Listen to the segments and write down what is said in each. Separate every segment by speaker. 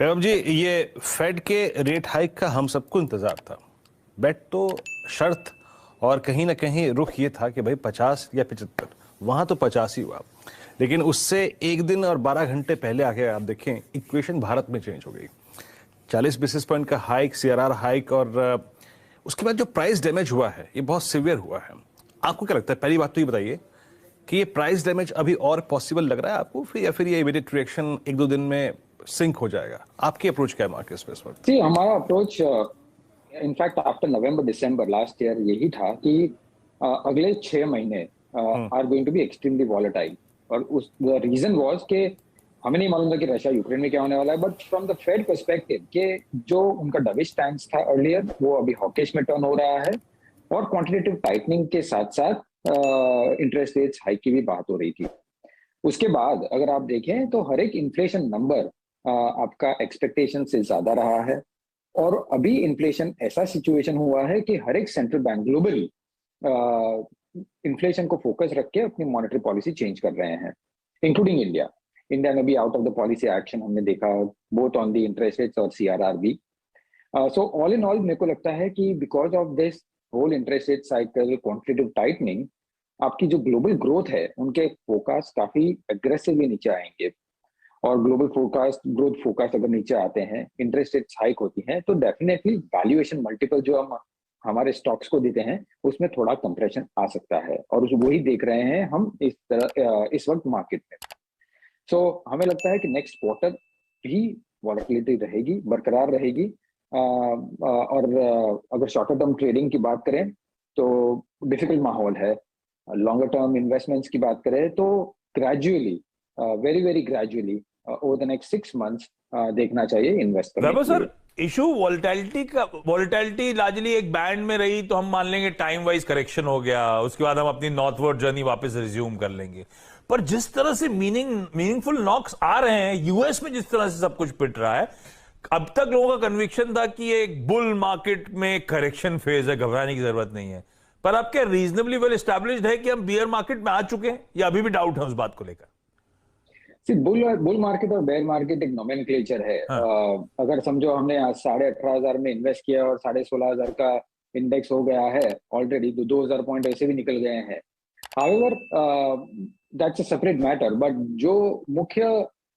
Speaker 1: वैभव जी, ये फेड के rate hike का हम सबको इंतजार था। बेट तो शर्त और कहीं ना कहीं रुख ये था कि भाई 50 या 75, वहां तो 50 ही हुआ। लेकिन उससे एक दिन और 12 घंटे पहले आके आप देखें, इक्वेशन भारत में चेंज हो गई। 40 बेसिस पॉइंट का हाइक, सीआरआर हाइक, और उसके बाद जो प्राइस डैमेज हुआ है ये बहुत सिवियर हुआ है। आपको क्या लगता है, पहली बात तो ये बताइए कि ये प्राइस डैमेज अभी और पॉसिबल लग रहा है आपको, फिर या फिर ये इमीडिएट रिएक्शन एक दो दिन में सिंक हो जाएगा? आपकी अप्रोच क्या है मार्केट पे इस वक्त?
Speaker 2: जी, हमारा अप्रोच इनफैक्ट आफ्टर नवंबर दिसंबर लास्ट ईयर यही था कि अगले 6 महीने are going to be extremely volatile. और उस रीजन वाज कि हमें नहीं मालूम था कि रशिया यूक्रेन में क्या होने वाला है, but from the Fed perspective कि जो उनका डविश स्टैंस था अर्लियर वो अभी हॉकिश में टर्न हो रहा है। और क्वांटिटेटिव टाइटनिंग के साथ साथ इंटरेस्ट रेट्स हाइक की भी बात हो रही थी। उसके बाद अगर आप देखें तो हर एक इन्फ्लेशन नंबर आपका एक्सपेक्टेशन से ज्यादा रहा है। और अभी इन्फ्लेशन ऐसा सिचुएशन हुआ है कि हर एक सेंट्रल बैंक ग्लोबली इन्फ्लेशन को फोकस रख के अपनी मॉनेटरी पॉलिसी चेंज कर रहे हैं, इंक्लूडिंग इंडिया। इंडिया में भी out of the policy action हमने देखा, both on the interest rates और सीआरआर भी। सो ऑल इन ऑल मेरे को लगता है कि because of this whole interest rate cycle, quantitative tightening, आपकी जो ग्लोबल ग्रोथ है उनके फोकास्ट काफी एग्रेसिवली नीचे आएंगे। और ग्लोबल फोरकास्ट, ग्रोथ फोरकास्ट अगर नीचे आते हैं, इंटरेस्ट रेट हाइक होती हैं, तो डेफिनेटली वैल्यूएशन मल्टीपल जो हम हमारे स्टॉक्स को देते हैं उसमें थोड़ा कंप्रेशन आ सकता है। और वही देख रहे हैं हम इस तरह इस वक्त मार्केट में। सो हमें लगता है कि नेक्स्ट क्वार्टर भी वॉलेटिलिटी रहेगी, बरकरार रहेगी। और अगर शॉर्टर टर्म ट्रेडिंग की बात करें तो डिफिकल्ट माहौल है। लॉन्गर टर्म इन्वेस्टमेंट्स की बात करें तो gradually, very very gradually over the next 6 months देखना चाहिए इन्वेस्ट करने
Speaker 3: वैभव
Speaker 2: के
Speaker 3: सर,
Speaker 2: लिए।
Speaker 3: इशू वॉलेटिलिटी का, वॉलेटिलिटी लार्जली एक बैंड में रही तो हम मान लेंगे टाइम वाइज करेक्शन हो गया, उसके बाद हम अपनी नॉर्थवर्ड जर्नी वापस रिज्यूम कर लेंगे। पर जिस तरह से मीनिंगफुल नॉक्स आ रहे हैं यूएस में, जिस तरह से सब कुछ पिट रहा है, अब तक लोगों का कन्विक्शन था कि ये एक बुल मार्केट में करेक्शन फेज है, घबराने की जरूरत नहीं है। पर अब क्या रीजनेबली वेल एस्टैब्लिश्ड है कि हम बियर मार्केट में आ चुके हैं, या अभी भी डाउट है उस बात को लेकर?
Speaker 2: बुल मार्केट और बेयर मार्केट एक नोमेनक्लेचर है।
Speaker 3: हाँ।
Speaker 2: अगर समझो हमने आज 18,500 में इन्वेस्ट किया और 16,500 का इंडेक्स हो गया है ऑलरेडी, तो 2,000 पॉइंट ऐसे भी निकल गए हैं। However that's a separate matter, but जो मुख्य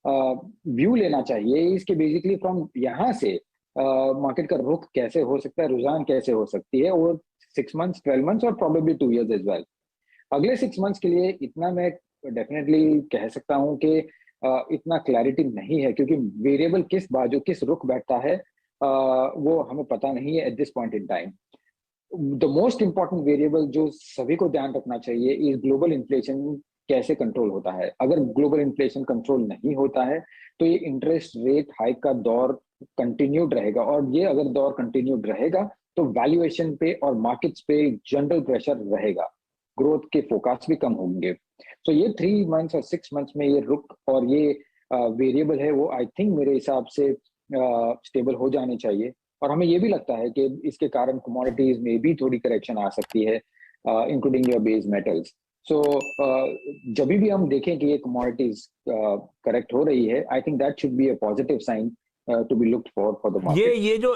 Speaker 2: व्यू लेना चाहिए इसके बेसिकली फ्रॉम यहाँ से मार्केट का रुख कैसे हो सकता है, रुझान कैसे हो सकती है वो 6 मंथ्स, 12 मंथ्स और प्रोबेबली 2 years एज वेल। अगले 6 मंथ्स के लिए इतना मैं डेफिनेटली कह सकता हूं कि इतना क्लैरिटी नहीं है, क्योंकि वेरिएबल किस बाजू किस रुख बैठता है वो हमें पता नहीं है at this point in time. The most important variable जो सभी को ध्यान रखना चाहिए इस ग्लोबल इन्फ्लेशन कैसे कंट्रोल होता है। अगर ग्लोबल इन्फ्लेशन कंट्रोल नहीं होता है तो ये इंटरेस्ट रेट हाइक का दौर कंटिन्यूड रहेगा, और ये अगर दौर कंटिन्यूड रहेगा तो वैल्यूएशन पे और मार्केट्स पे जनरल प्रेशर रहेगा, ग्रोथ के फोकास्ट भी कम होंगे। तो ये 3 मंथ्स और 6 मंथ्स में ये रुक और ये वेरिएबल है वो आई थिंक मेरे हिसाब से स्टेबल हो जाने चाहिए। और हमें ये भी लगता है कि इसके कारण कमोडिटीज में भी थोड़ी करेक्शन आ सकती है, इंक्लूडिंग योर बेस मेटल्स। सो जब भी हम देखें कि ये कमोडिटीज करेक्ट हो रही है, I think that should be a positive sign to be looked for the market.
Speaker 3: ये जो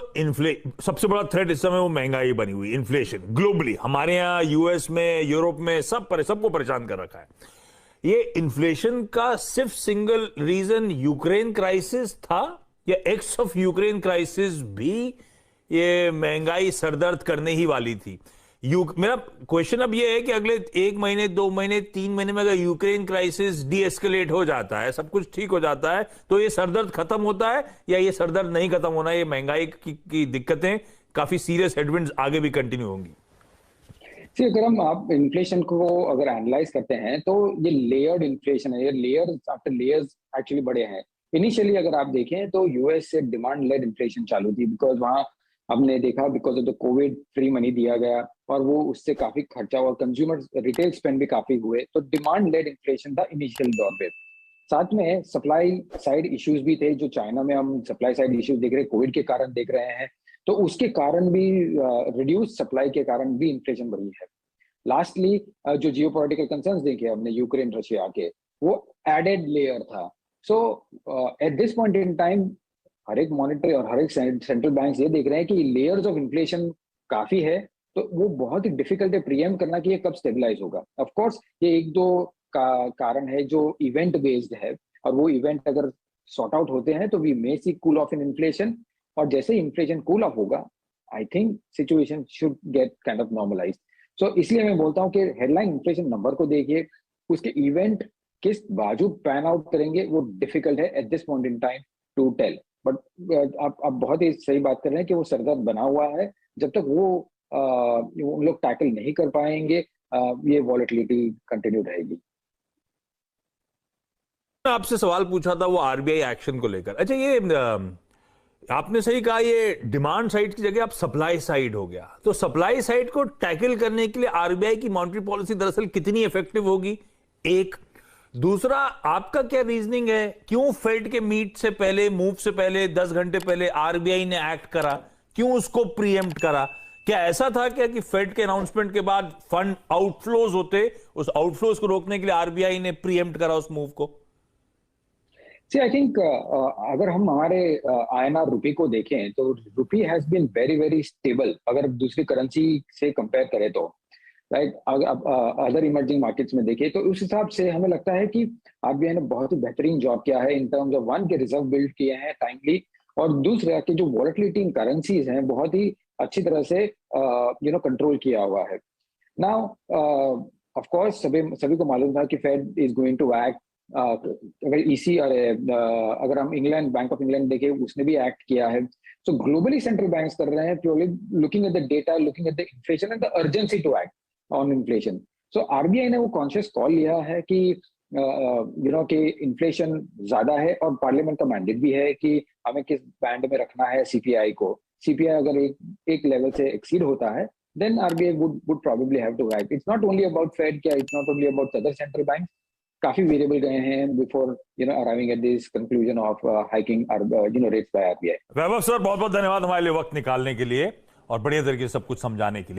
Speaker 3: सबसे बड़ा थ्रेट इस समय वो महंगाई बनी हुई, इन्फ्लेशन ग्लोबली, हमारे यहाँ यूएस में, यूरोप में, सबको परेशान कर रखा है। ये इन्फ्लेशन का सिर्फ सिंगल रीजन यूक्रेन क्राइसिस था, या एक्स ऑफ यूक्रेन क्राइसिस भी ये महंगाई सरदर्द करने ही वाली थी? मेरा क्वेश्चन अब ये है कि अगले 1 महीने, 2 महीने, 3 महीने में अगर यूक्रेन क्राइसिस डी एस्केलेट हो जाता है, सब कुछ ठीक हो जाता है, तो ये सरदर्द खत्म होता है, या ये सरदर्द नहीं खत्म होना, ये महंगाई की दिक्कतें, काफी सीरियस हेडविंड्स आगे भी कंटिन्यू होंगी?
Speaker 2: अगर हम आप इन्फ्लेशन को अगर एनालाइज करते हैं तो ये लेयर्ड इन्फ्लेशन है, ये लेयर्स आफ्टर लेयर्स एक्चुअली बड़े हैं। इनिशियली अगर आप देखें तो यूएस से डिमांड लेड इन्फ्लेशन चालू थी, बिकॉज वहां हमने देखा because of the Covid free money दिया गया और वो उससे काफी खर्चा और कंज्यूमर रिटेल स्पेंड भी काफी हुए, तो डिमांड लेड इन्फ्लेशन था इनिशियल दौर पे। साथ में सप्लाई साइड इश्यूज भी थे, जो चाइना में हम सप्लाई साइड इश्यूज देख रहे हैं, कोविड के कारण देख रहे हैं, तो उसके कारण भी रिड्यूस सप्लाई के कारण भी इन्फ्लेशन बढ़ी है। लास्टली जो जियोपॉलिटिकल कंसर्न्स देखे हमने यूक्रेन रशिया के, वो एडेड लेयर था। So at this point in time हर एक मॉनिटरी और हर एक सेंट्रल बैंक ये देख रहे हैं कि लेयर्स ऑफ इन्फ्लेशन काफी है, तो वो बहुत ही डिफिकल्ट है प्रियम करना कि ये कब स्टेबलाइज होगा। ऑफ कोर्स ये एक दो कारण है जो इवेंट बेस्ड है, और वो इवेंट अगर सॉर्ट आउट होते हैं तो we may see cool off in inflation, और जैसे इन्फ्लेशन कूल ऑफ होगा I think situation should get kind of normalise. So इसलिए मैं बोलता हूँ कि हेडलाइन इन्फ्लेशन नंबर को देखिए, उसके इवेंट किस बाजू पैन आउट करेंगे वो डिफिकल्ट है at this point in time to tell. But आप बहुत ही सही बात कर रहे हैं कि वो सरदर्द बना हुआ है, जब तक वो उन लोग टैकल नहीं कर पाएंगे ये वॉलेटिलिटी कंटिन्यू रहेगी।
Speaker 3: आपसे सवाल पूछा था वो आरबीआई एक्शन को लेकर। अच्छा, ये आपने सही कहा, ये डिमांड साइड की जगह आप सप्लाई साइड हो गया, तो सप्लाई साइड को टैकल करने के लिए आरबीआई की मॉनेटरी पॉलिसी दरअसल कितनी इफेक्टिव होगी, एक। दूसरा, आपका क्या रीजनिंग है, क्यों फेड के मीट से पहले, मूव से पहले 10 घंटे पहले आरबीआई ने एक्ट करा, क्यों उसको प्रीएम्प्ट करा? क्या ऐसा था क्या कि फेड के अनाउंसमेंट के बाद फंड आउटफ्लोज होते, उस आउटफ्लोज को रोकने के लिए आरबीआई ने प्रीएम्प्ट करा उस मूव को?
Speaker 2: See, I think अगर हम हमारे INR रुपी को देखें तो rupee has been very very stable अगर दूसरी करेंसी से कंपेयर करें तो, राइट। अदर इमर्जिंग मार्केट्स में देखें तो उस हिसाब से हमें लगता है कि आरबीआई ने बहुत ही बेहतरीन जॉब किया है इन टर्म्स ऑफ वन के रिजर्व बिल्ड किए हैं टाइमली, और दूसरा कि जो वॉलेटिलिटी इन करेंसीज हैं बहुत ही अच्छी तरह से कंट्रोल किया हुआ है। नाउ ऑफ कोर्स सभी को मालूम था कि Fed is going to act. अगर ईसी अगर हम इंग्लैंड, बैंक ऑफ इंग्लैंड देखें उसने भी एक्ट किया है। सो ग्लोबली सेंट्रल बैंक्स कर रहे हैं purely looking at the data, looking at the inflation and the urgency to act on inflation. So RBI ने वो कॉन्शियस कॉल लिया है कि कि इन्फ्लेशन ज्यादा है, और पार्लियामेंट का मैंडेट भी है कि हमें किस बैंड में रखना है सीपीआई को। सीपीआई अगर एक लेवल से एक्सीड होता है then RBI would probably have to act. It's not only about Fed, it's not only about other central banks. काफी वेरिएबल गए हैं before arriving at this conclusion of hiking rates by RBI.
Speaker 3: Vaibhav sir, बहुत बहुत धन्यवाद हमारे लिए वक्त निकालने के लिए और बढ़िया तरीके से सब कुछ समझाने के लिए।